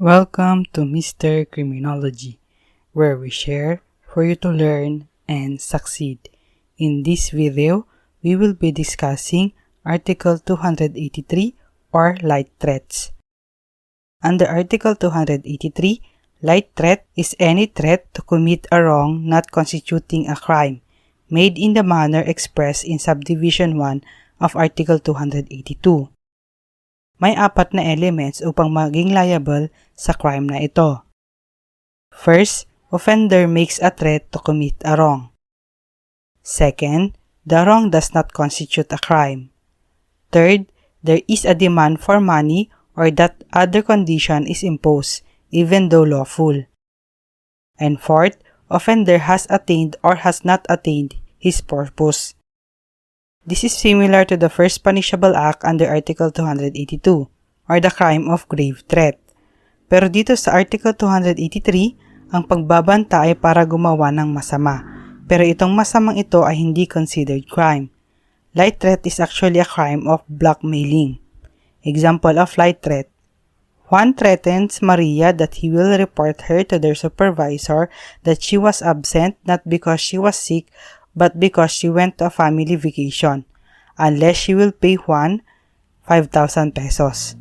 Welcome to Mr. Criminology, where we share for you to learn and succeed. In this video, we will be discussing Article 283 or light threats. Under Article 283, light threat is any threat to commit a wrong not constituting a crime, made in the manner expressed in Subdivision 1 of Article 282. May apat na elements upang maging liable sa crime na ito. First, offender makes a threat to commit a wrong. Second, the wrong does not constitute a crime. Third, there is a demand for money or that other condition is imposed, even though lawful. And fourth, offender has attained or has not attained his purpose. This is similar to the first punishable act under Article 282, or the crime of grave threat. Pero dito sa Article 283, ang pagbabanta ay para gumawa ng masama, pero itong masamang ito ay hindi considered crime. Light threat is actually a crime of blackmailing. Example of light threat. Juan threatens Maria that he will report her to their supervisor that she was absent not because she was sick, but because she went to a family vacation, unless she will pay Juan 5,000 pesos.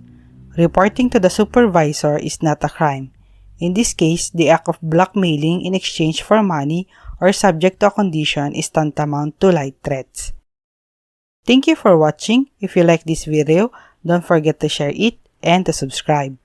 Reporting to the supervisor is not a crime. In this case, the act of blackmailing in exchange for money or subject to a condition is tantamount to light threats. Thank you for watching. If you like this video, don't forget to share it and to subscribe.